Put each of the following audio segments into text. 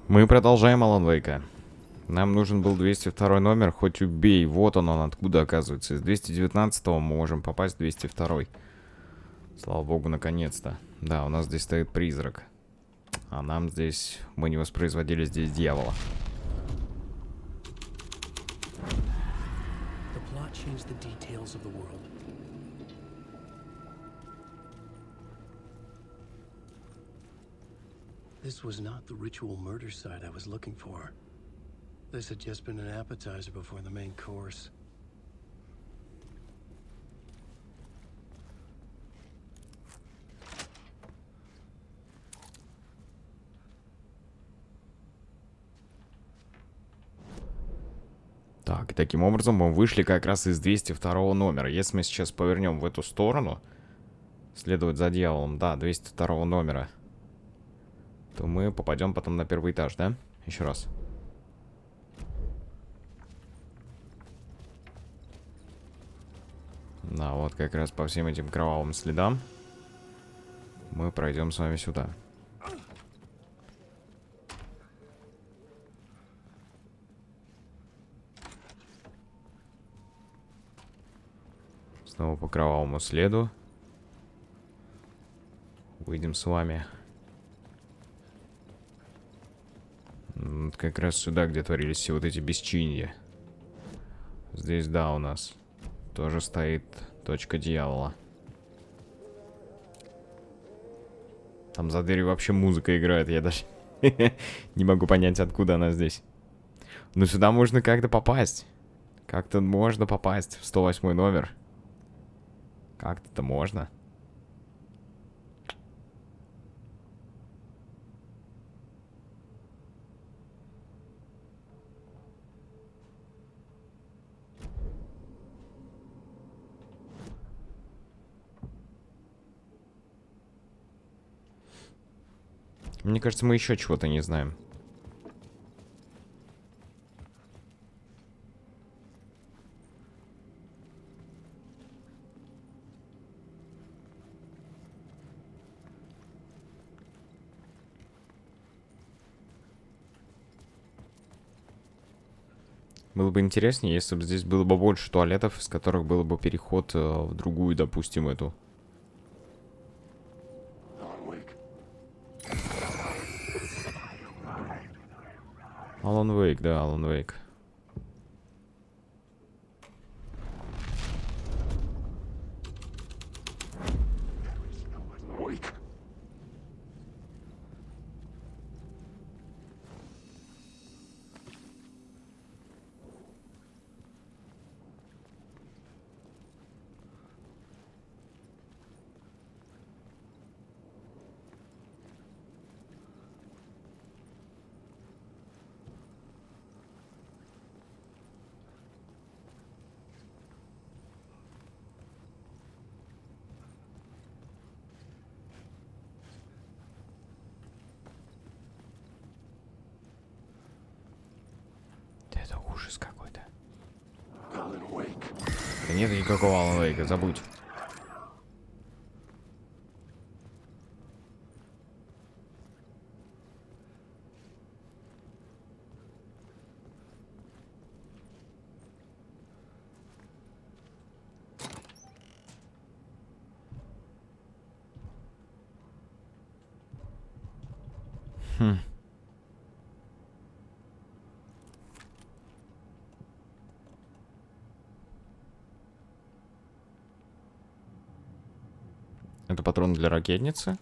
Мы продолжаем Алан Вейка. Нам нужен был 202 номер, хоть убей. Вот он откуда оказывается. Из 219 мы можем попасть в 202. Слава богу, наконец-то. Да, у нас здесь стоит призрак. А нам здесь... Мы не воспроизводили здесь дьявола. This was not the ritual murder site I was looking for. This had just been an appetizer before the main course. Так, и таким образом мы вышли как раз из 202 номера. Если мы сейчас повернем в эту сторону, следовать за дьяволом, да, 202 номера, то мы попадем потом на первый этаж, да? Еще раз. Да, вот как раз по всем этим кровавым следам мы пройдем с вами сюда. Снова по кровавому следу. Выйдем с вами. Вот как раз сюда, где творились все вот эти бесчинья. Здесь, да, у нас тоже стоит точка дьявола. Там за дверью вообще музыка играет, я даже не могу понять, откуда она здесь. Но сюда можно как-то попасть. Как-то можно попасть в 108 номер. Как-то можно. Мне кажется, мы еще чего-то не знаем. Было бы интереснее, если бы здесь было бы больше туалетов, из которых был бы переход в другую, допустим, эту. Алан Вейк, да, Алан Вейк. Это ужас какой-то. Да нет никакого Алана Вейка, забудь. Хм. Это патрон для ракетницы.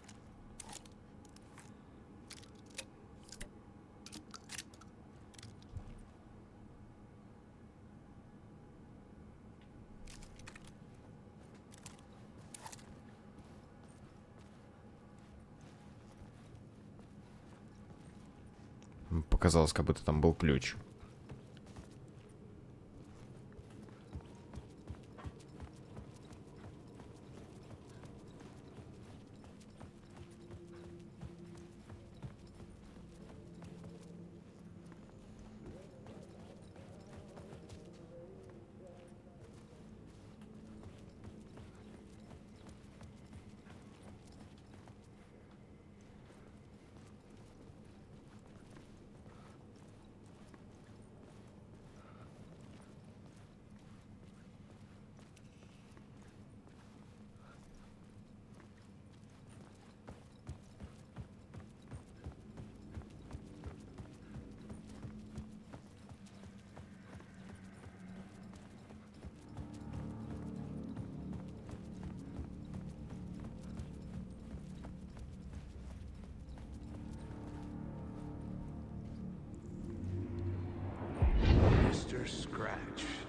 Показалось, как будто там был ключ.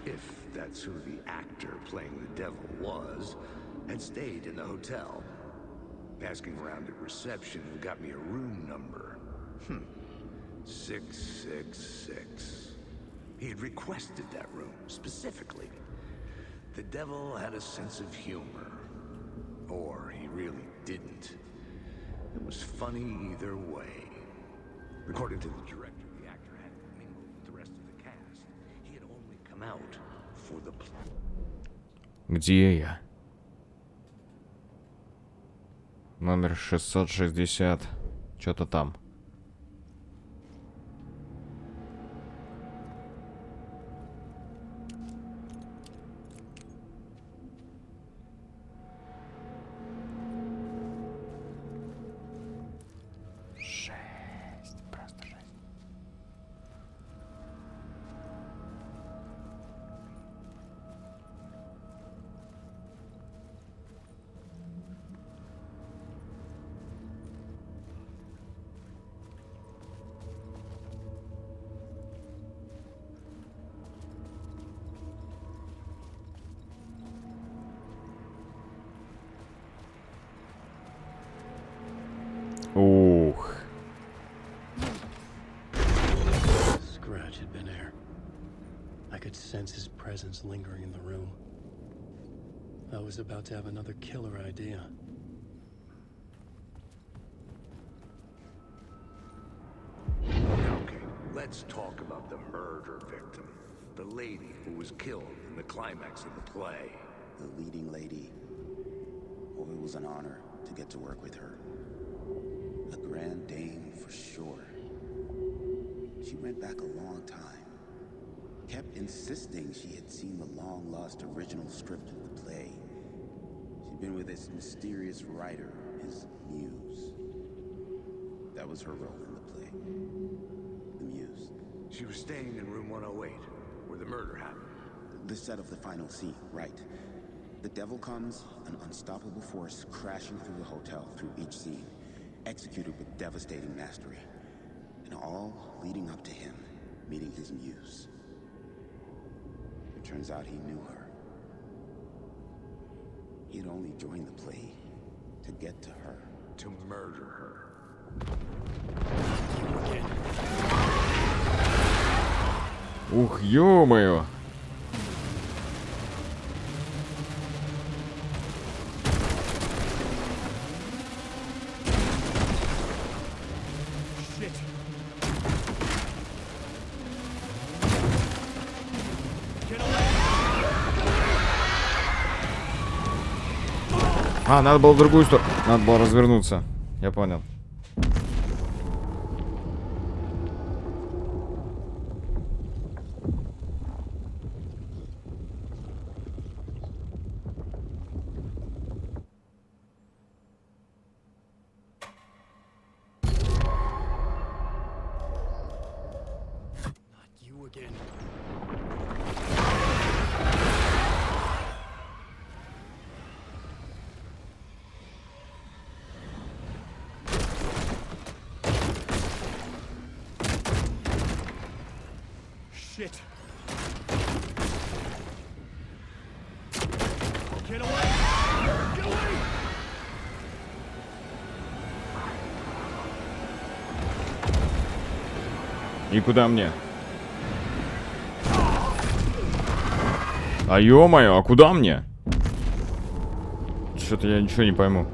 if that's who the actor playing the devil was, had stayed in the hotel. Asking around at reception got me a room number. 666. He had requested that room, specifically. The devil had a sense of humor. Or he really didn't. It was funny either way. According to the director, the actor hadn't mingled with the rest of the cast. He had only come out for the play. Где я? Номер 660. Что-то там. Ух. Scratch had been there. I could sense his presence lingering in the room. I was about to have another killer idea. Okay, let's talk about the murder victim. The lady who was killed in the climax of the play. The leading lady. Oh, it was an honor to get to work with her. A grand dame for sure. She went back a long time. Kept insisting she had seen the long-lost original script of the play. She'd been with this mysterious writer, his muse. That was her role in the play. The muse. She was staying in room 108, where the murder happened. The set of the final scene, right. The devil comes, an unstoppable force crashing through the hotel through each scene, executed with devastating mastery. And all leading up to him meeting his muse. It turns out he knew her. He had only joined the play to get to her. To murder her. Ух, ё-моё. А, надо было в другую сторону. Надо было развернуться. Я понял. И куда мне? А ё-моё, а куда мне? Что-то я ничего не пойму.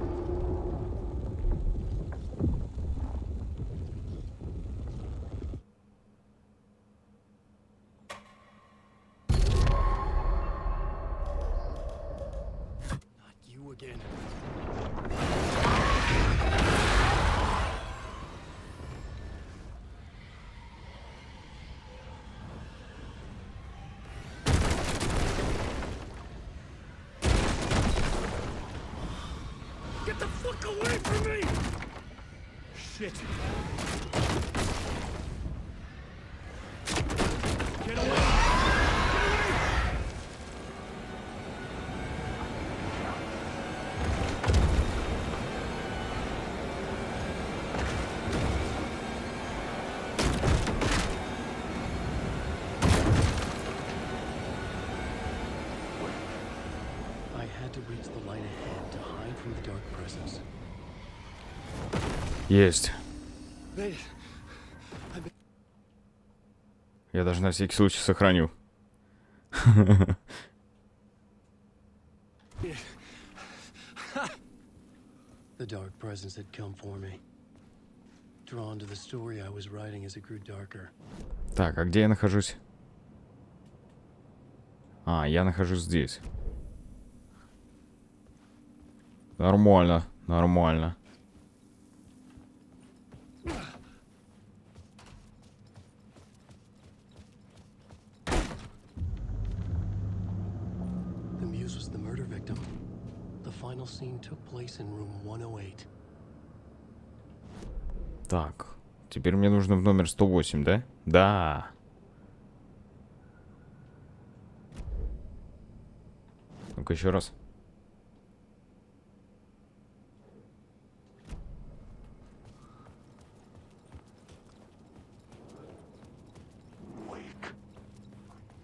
to reach the light ahead to hide from the dark presence. Есть. Я даже на всякий случай сохраню. The dark presence had come for me. Drawn to the story I was writing as it grew darker. Так, а где я нахожусь? А, я нахожусь здесь. Нормально, нормально. The muse was the murder victim. The final scene took place in room 108. Так, теперь мне нужно в номер 108, да? Да. Ну-ка еще раз.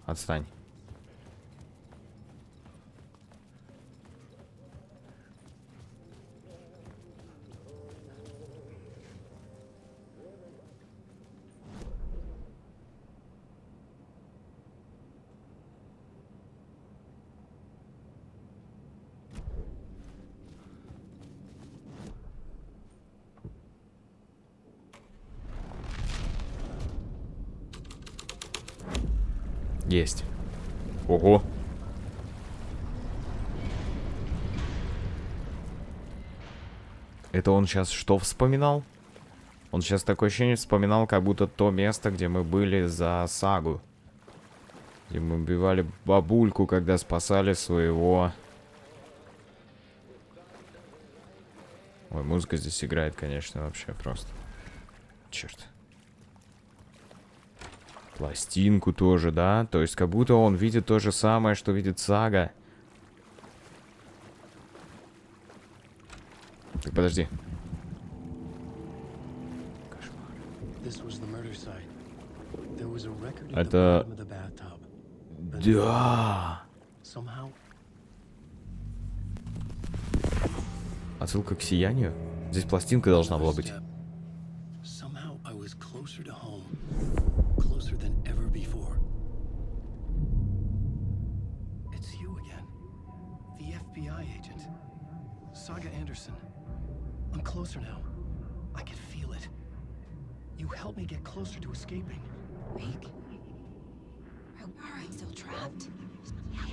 Отстань. Есть. Ого. Это он сейчас что вспоминал? Он сейчас такое ощущение вспоминал, как будто то место, где мы были за сагу. Где мы убивали бабульку, когда спасали своего... Ой, музыка здесь играет, конечно, вообще просто. Черт. Пластинку тоже, да? То есть как будто он видит то же самое, что видит сага. Так, подожди. Это... Да. Отсылка к сиянию? Здесь пластинка должна была быть. Closer than ever before. It's you again. The FBI agent. Saga Anderson. I'm closer now. I can feel it. You helped me get closer to escaping. Wake? Are I still trapped?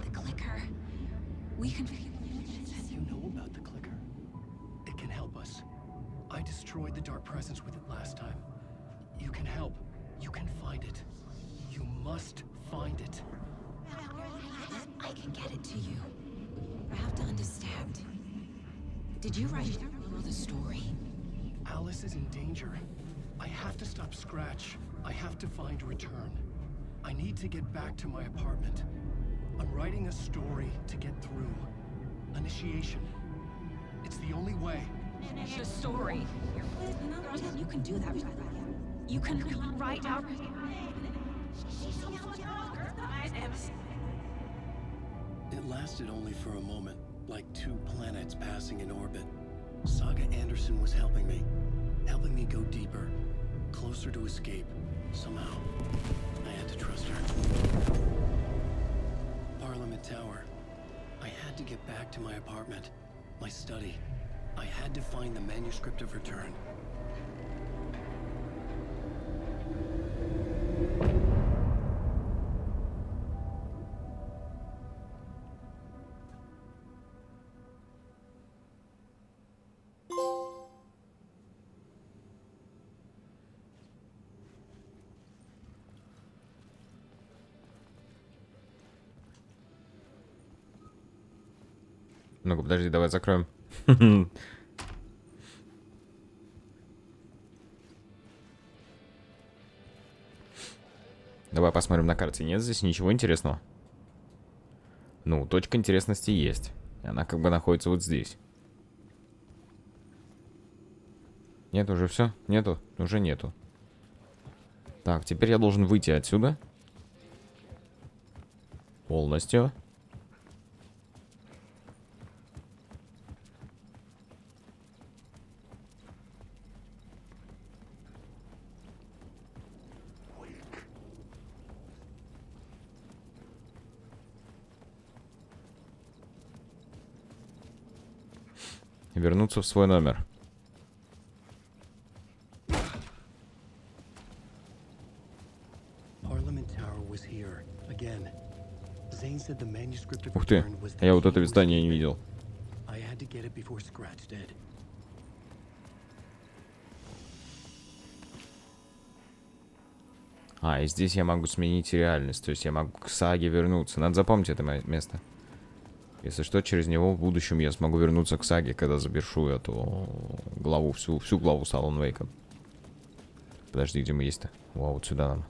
The clicker. We can... You know about the clicker. It can help us. I destroyed the dark presence with it last time. You can help. You can find it. You must find it. I can get it to you. I have to understand. Did you write the story? Alice is in danger. I have to stop Scratch. I have to find Return. I need to get back to my apartment. I'm writing a story to get through. Initiation. It's the only way. The story. You can do that. You can write out. It lasted only for a moment, like two planets passing in orbit. Saga Anderson was helping me go deeper, closer to escape. Somehow, I had to trust her. Parliament Tower. I had to get back to my apartment, my study. I had to find the manuscript of Return. Ну-ка, подожди, давай закроем. Давай посмотрим на карте. Нет здесь ничего интересного? Ну, точка интересности есть. И она как бы находится вот здесь. Нет, уже все? Нету? Уже нету. Так, теперь я должен выйти отсюда. Полностью. Вернуться в свой номер. Ух ты, я вот это здание не видел. А, и здесь я могу сменить реальность. То есть я могу к саге вернуться. Надо запомнить это место. Если что, через него в будущем я смогу вернуться к саге, когда завершу эту главу, всю главу с Алан Вейком. Подожди, где мы есть-то? Вау, вот сюда нам.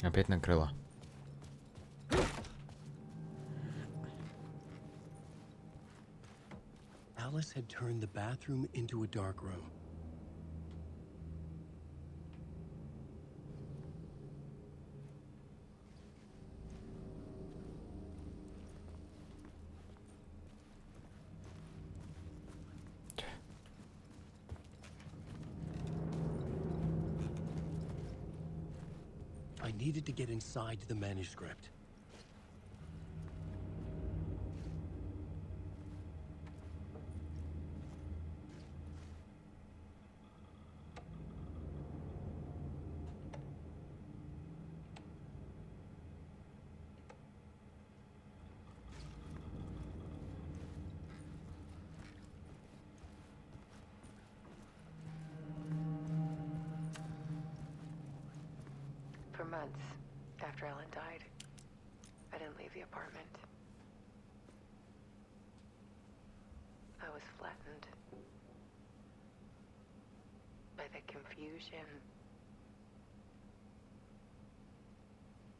Опять накрыло. Alice had turned the bathroom into a dark room. I needed to get inside the manuscript. For months after Alan died, I didn't leave the apartment. I was flattened by the confusion,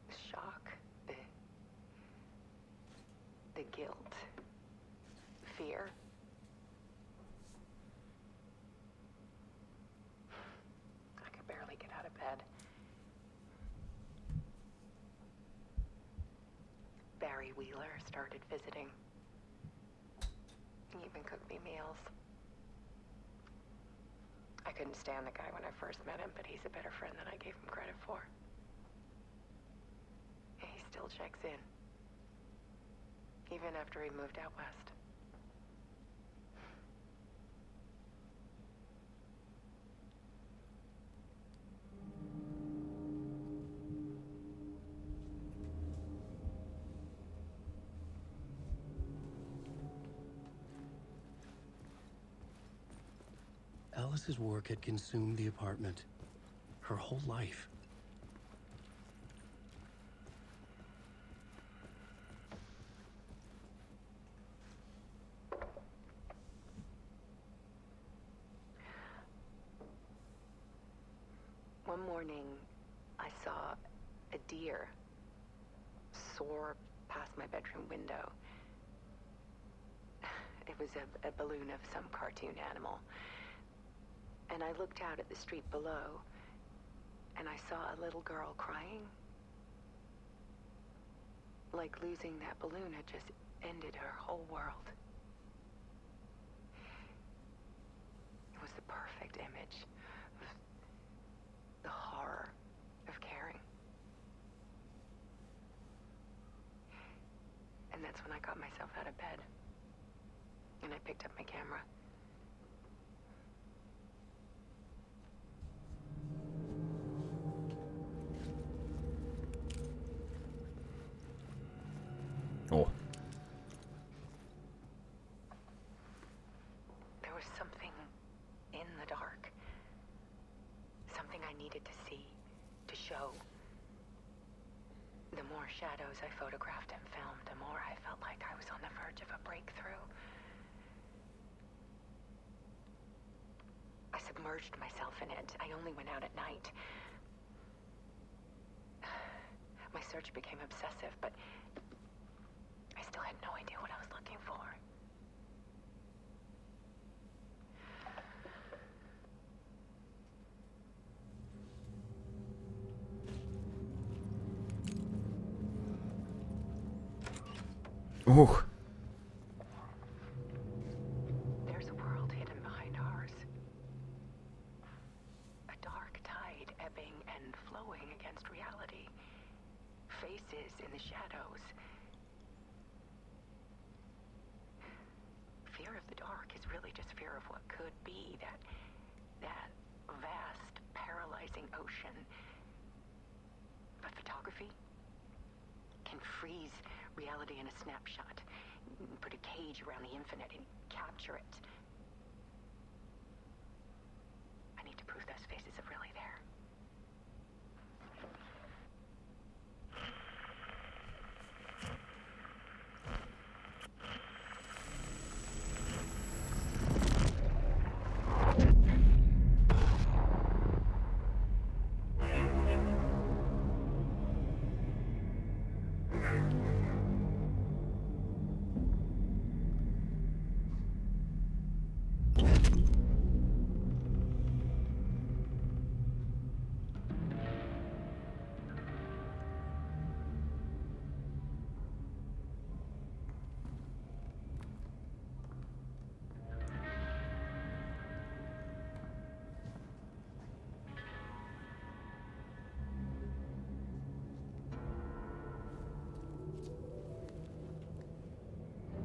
the shock, the guilt, fear. I could barely get out of bed. Barry Wheeler started visiting. He even cooked me meals. I couldn't stand the guy when I first met him, but he's a better friend than I gave him credit for. He still checks in, even after he moved out west. Alice's work had consumed the apartment, her whole life. One morning, I saw a deer soar past my bedroom window. It was a balloon of some cartoon animal. And I looked out at the street below, and I saw a little girl crying. Like losing that balloon had just ended her whole world. It was the perfect image of the horror of caring. And that's when I got myself out of bed, and I picked up my camera. О. There was something in the dark. Something I needed to see, to show. The more shadows I photographed and filmed, the more I felt like I was on the verge of a breakthrough. I submerged myself in it. I only went out at night. My search became obsessive, but I still had no idea what I was looking for. Ух. There's a world hidden behind ours. A dark tide ebbing and flowing against reality. Faces in the shadows. Fear of the dark is really just fear of what could be, that vast, paralyzing ocean. But photography can freeze reality in a snapshot. Put a cage around the infinite and capture it. I need to prove those faces are really there.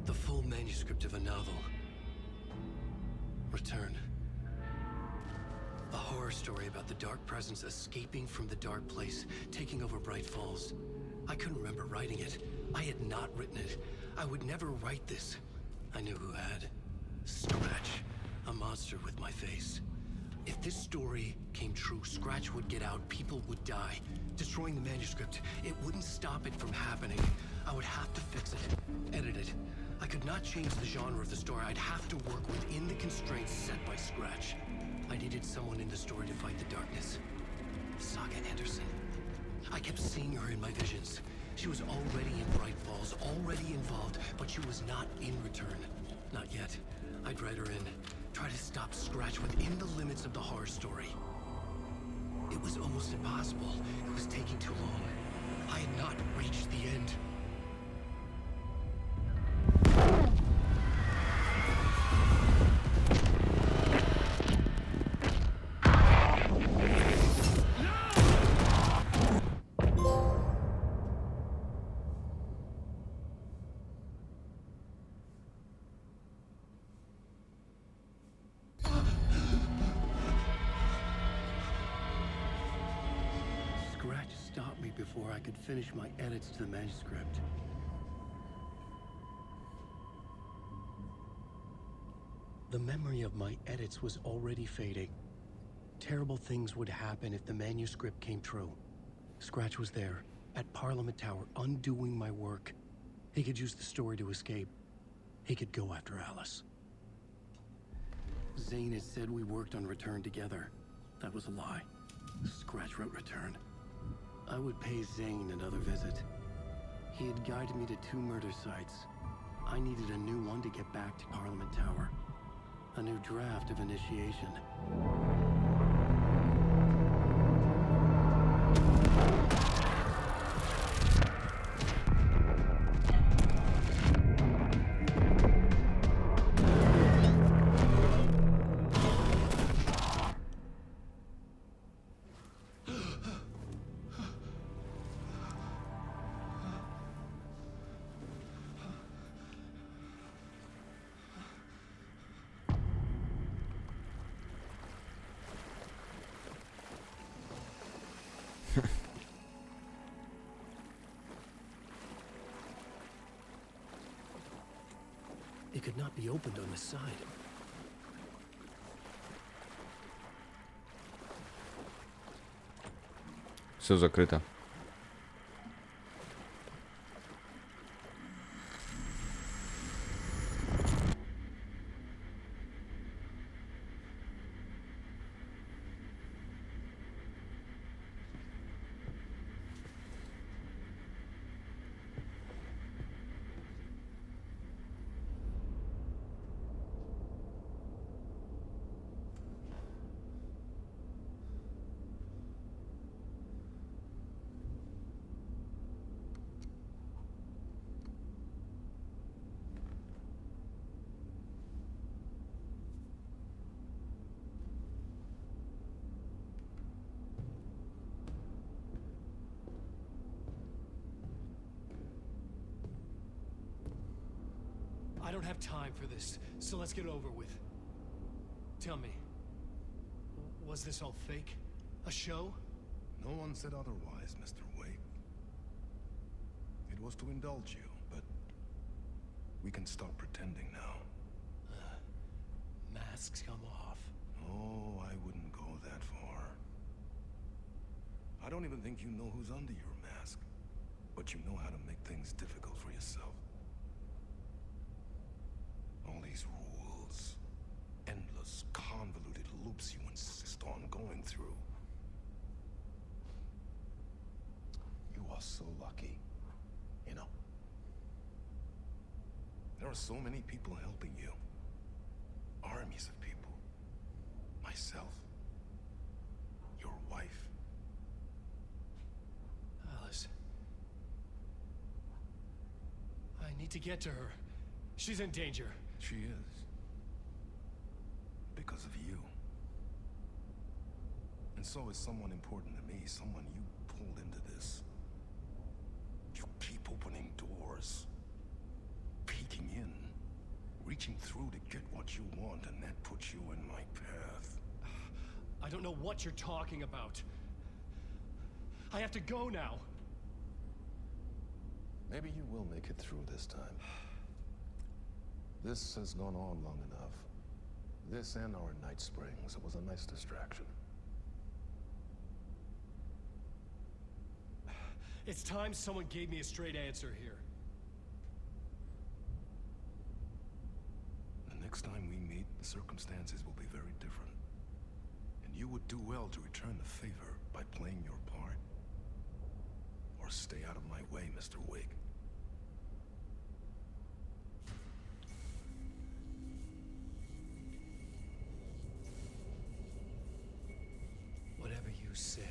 The full manuscript of a novel. Return. A horror story about the dark presence escaping from the dark place, taking over Bright Falls. I couldn't remember writing it. I had not written it. I would never write this. I knew who had. Scratch. A monster with my face. If this story came true, Scratch would get out, people would die. Destroying the manuscript, it wouldn't stop it from happening. I would have to fix it, edit it. I could not change the genre of the story. I'd have to work within the constraints set by Scratch. I needed someone in the story to fight the darkness. Saga Anderson. I kept seeing her in my visions. She was already in Bright Falls, already involved, but she was not in Return. Not yet. I'd write her in. Try to stop Scratch within the limits of the horror story. It was almost impossible. It was taking too long. I had not reached the end. Scratch stopped me before I could finish my edits to the manuscript. The memory of my edits was already fading. Terrible things would happen if the manuscript came true. Scratch was there, at Parliament Tower, undoing my work. He could use the story to escape. He could go after Alice. Zane had said we worked on Return together. That was a lie. Scratch wrote Return. I would pay Zane another visit. He had guided me to 2 murder sites. I needed a new one to get back to Parliament Tower. A new draft of initiation. It could not be opened on the side. Все закрыто. don't have time for this, so let's get over with. Tell me, was this all fake? A show? No one said otherwise, Mr. Wake. It was to indulge you, but we can stop pretending now. Masks come off. Oh, I wouldn't go that far. I don't even think you know who's under your mask, but you know how to make things difficult for yourself. All these rules, endless, convoluted loops you insist on going through. You are so lucky, you know. There are so many people helping you. Armies of people. Myself. Your wife. Alice. I need to get to her. She's in danger. She is. Because of you. And so is someone important to me, someone you pulled into this. You keep opening doors. Peeking in. Reaching through to get what you want, and that puts you in my path. I don't know what you're talking about. I have to go now. Maybe you will make it through this time. This has gone on long enough. This and our night springs. It was a nice distraction. It's time someone gave me a straight answer here. The next time we meet, the circumstances will be very different. And you would do well to return the favor by playing your part. Or stay out of my way, Mr. Wake. Whatever you say.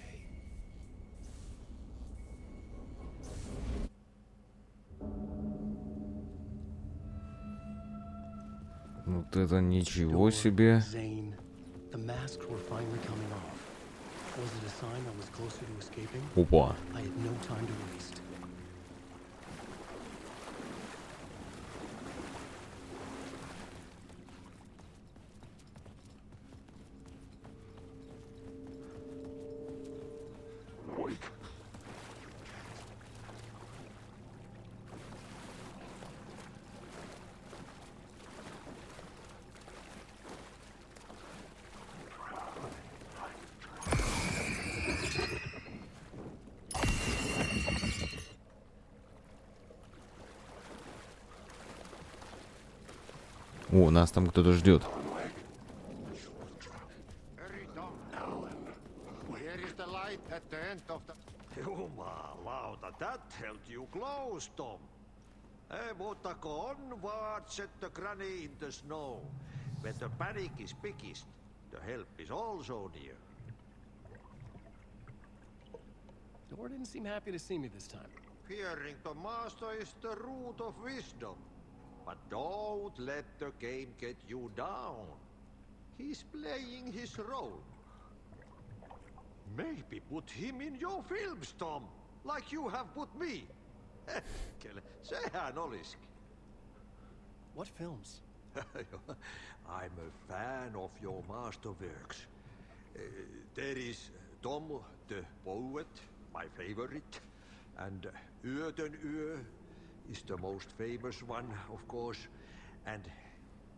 Вот это ничего себе. Zane, the masks were finally coming off. Was it a sign I was closer to escaping? Опа. I had no time to waste. О, нас там кто-то ждет. Jumalauta, that held you close, Tom. Mutta onward, set the granny in the snow. When the panic is biggest, the help is also near. Door didn't seem happy to see me this time. Fearing the master is the root of wisdom. But don't let the game get you down. He's playing his role. Maybe put him in your films, Tom, like you have put me. Sehän olisikin. What films? I'm a fan of your masterworks. There is Tom the Poet, my favorite, and Öden Ö is the most famous one, of course. And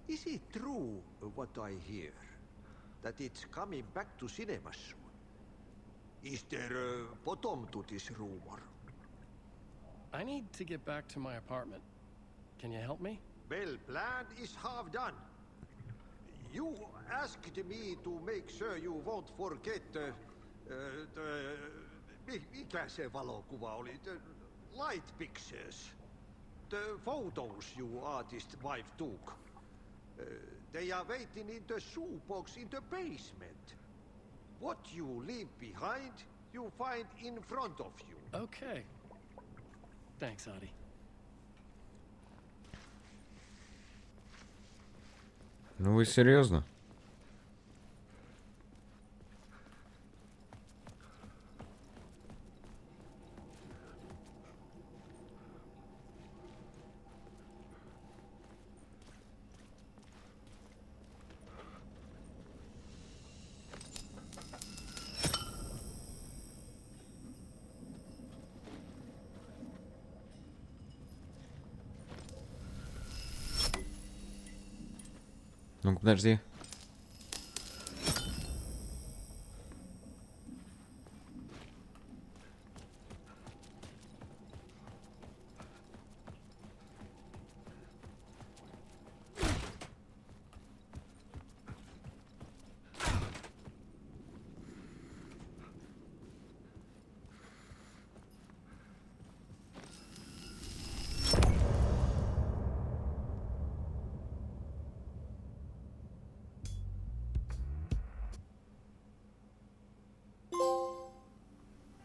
is it true what I hear? That it's coming back to cinemas soon? Is there a bottom to this rumor? I need to get back to my apartment. Can you help me? Well, plan is half done. You asked me to make sure you won't forget mikä se valokuva oli? The light pictures. The photos you artist wife took. They are waiting in the shoebox in the basement. What you leave behind, you find in front of you. Okay. Thanks, Adi. Ну вы серьезно? Ну-ка, подожди.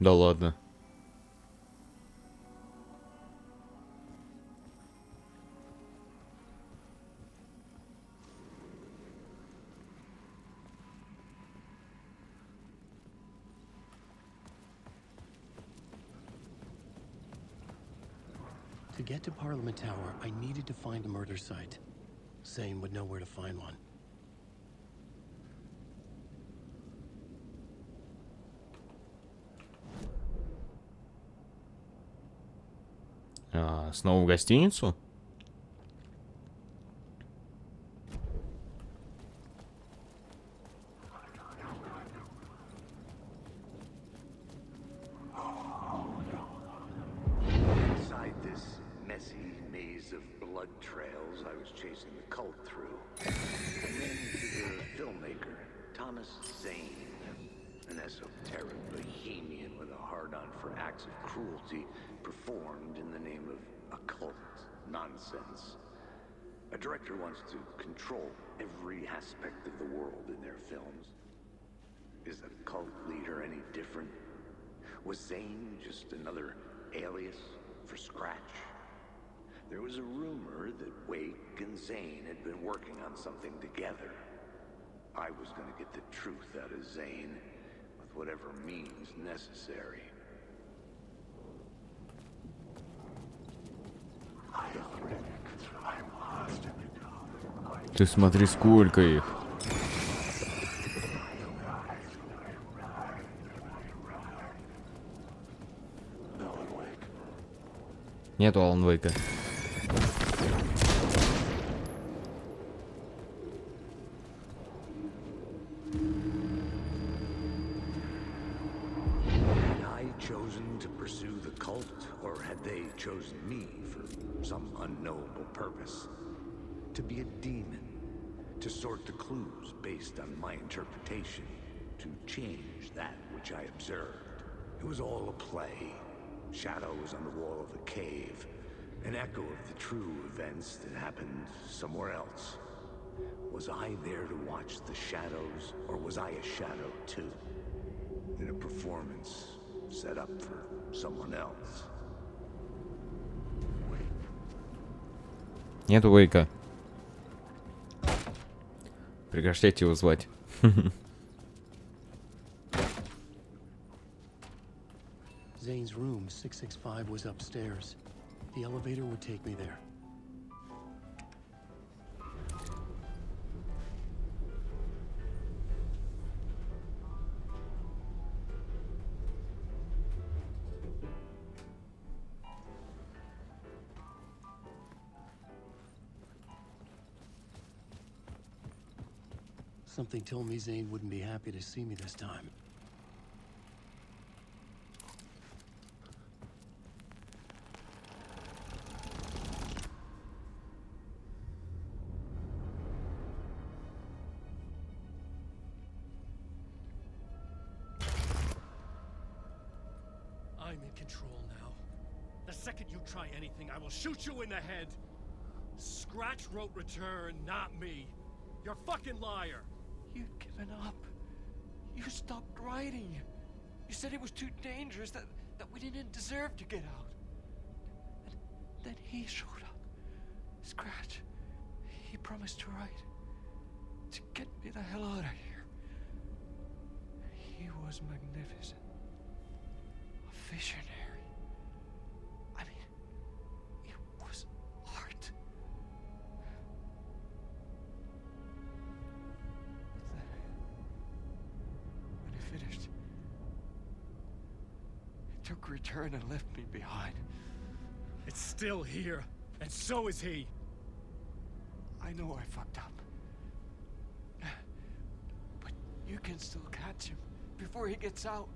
Да ладно. To get to Parliament Tower, I needed to find a murder site. Zane would know where to find one. Снова в гостиницу? Inside this messy maze of blood trails I was chasing the cult through, I ran into the filmmaker, Thomas Zane, an esoteric bohemian with a hard-on for acts of cruelty performed in the name of occult nonsense. A director wants to control every aspect of the world in their films. Is the cult leader any different? Was Zane just another alias for Scratch? There was a rumor that Wake and Zane had been working on something together. I was going to get the truth out of Zane with whatever means necessary. Ты смотри, сколько их. Нету Алан Вейка. Had I chosen to pursue the cult, or had they chosen me for some unknowable purpose? To be a demon, to sort the clues based on my interpretation, to change that which I observed. It was all a play. Shadows on the wall of the cave, an echo of the true events that happened somewhere else. Was I there to watch the shadows, or was I a shadow too? In a performance set up for someone else? Нету Вейка. Прекращайте его звать. Zane's room, 665, was upstairs. The elevator would take me there. Something told me Zane wouldn't be happy to see me this time. I'm in control now. The second you try anything, I will shoot you in the head. Scratch wrote Return, not me. You're a fucking liar. You'd given up. You stopped writing. You said it was too dangerous, that we didn't deserve to get out. And then he showed up. Scratch. He promised to write. To get me the hell out of here. He was magnificent. A visionary. I mean, it was art. But then, when he finished, he took Return and left me behind. It's still here, and so is he. I know I fucked up. You can still catch him before he gets out,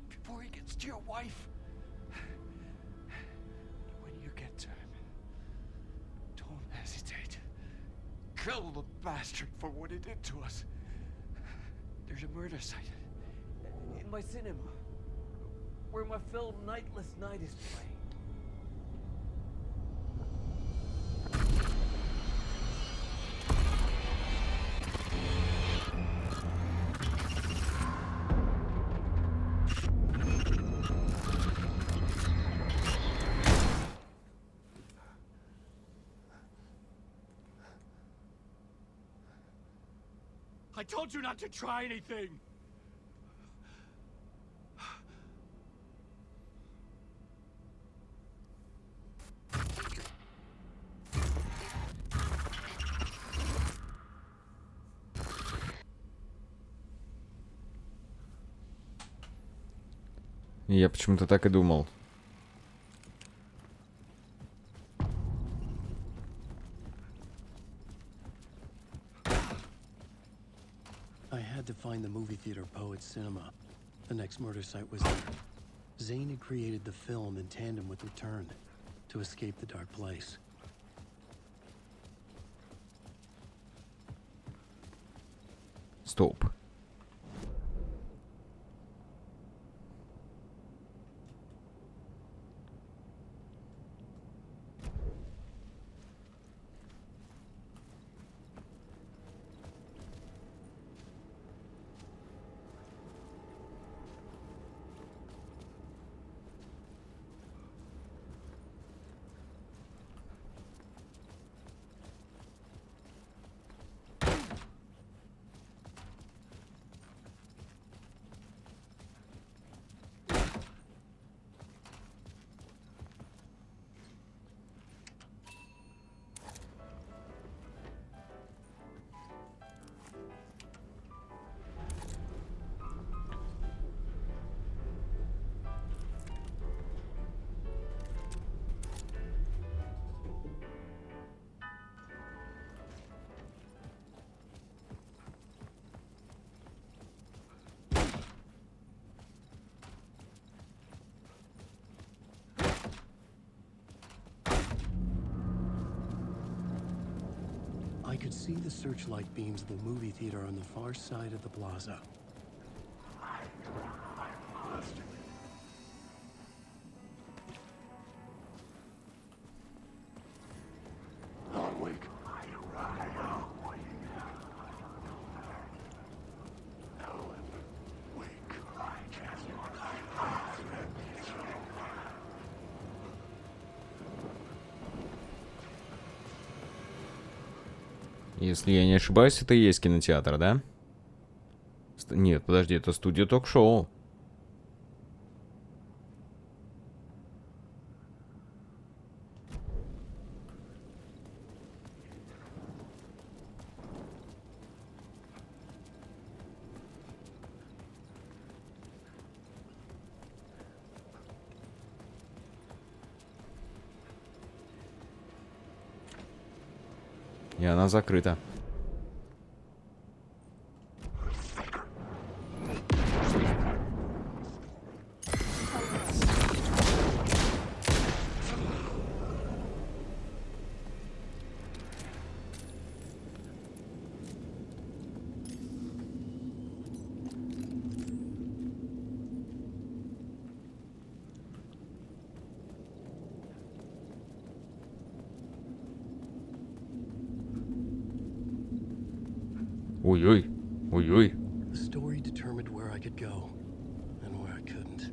before he gets to your wife. When you get to him, don't hesitate. Kill the bastard for what he did to us. There's a murder site in my cinema where my film Nightless Night is playing. I told you not to try anything! Я почему-то так и думал. I had to find the movie theater Poet's Cinema. The next murder site was there. Zane had created the film in tandem with Return to escape the dark place. Стоп. I could see the searchlight beams of the movie theater on the far side of the plaza. Alan Wake. Если я не ошибаюсь, это и есть кинотеатр, да? Нет, подожди, это студия ток-шоу. И она закрыта. Ой-ой, ой-ой. The story determined where I could go and where I couldn't.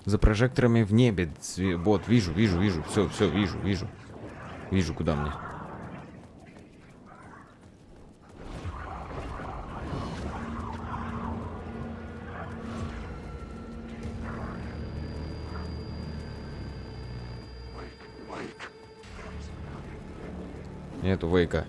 За прожекторами в небе. Вот, вижу. Все, вижу. Вижу, куда мне. Нету Вейка.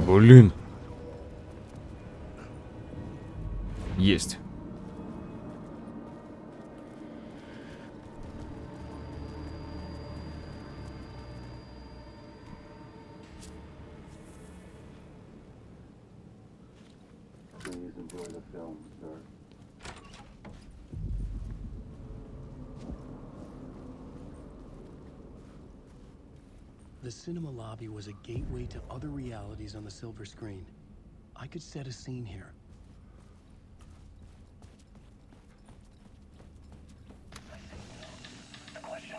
Блин. Есть. The cinema lobby was a gateway to other realities on the silver screen. I could set a scene here. The question,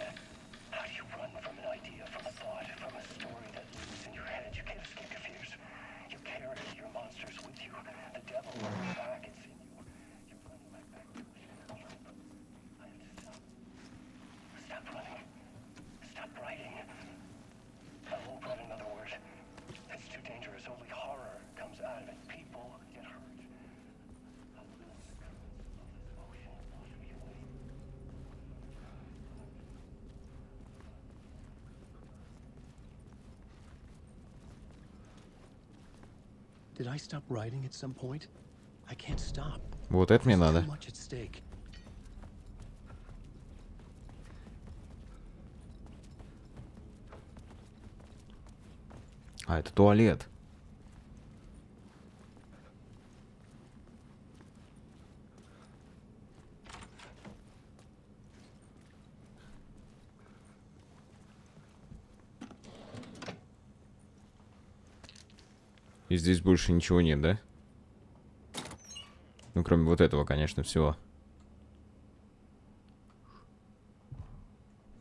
how do you run from an idea, from a thought, from a story that lives in your head? You can't escape your fears. You carry your monsters with you. The devil lurks back, it's in you. You're running right back to it. I have to stop. Stop running. Stop writing. I won't write another word. It's too dangerous. Only horror comes out of it. People get hurt. I'll live in the currents of this ocean wash me away. Did I stop writing at some point? I can't stop. Вот это мне There's надо. too much at stake. А, это туалет. И здесь больше ничего нет, да? Ну, кроме вот этого, конечно, всего.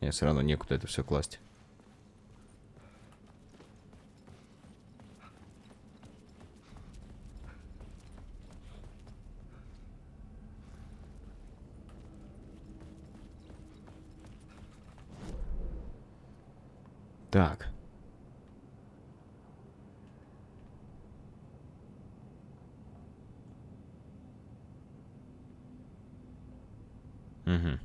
Мне все равно некуда это все класть. Так. Угу.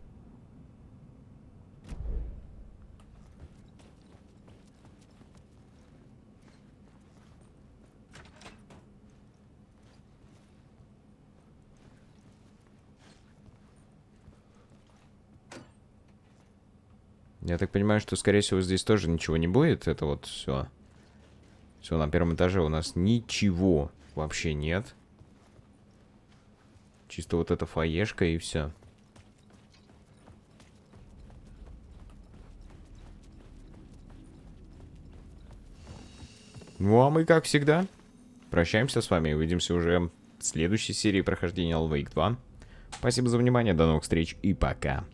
Я так понимаю, что, скорее всего, здесь тоже ничего не будет. Это вот все. Все, на первом этаже у нас ничего вообще нет. Чисто вот эта фоешка и все. Ну, а мы, как всегда, прощаемся с вами. Увидимся уже в следующей серии прохождения Алан Вейк 2. Спасибо за внимание, до новых встреч и пока.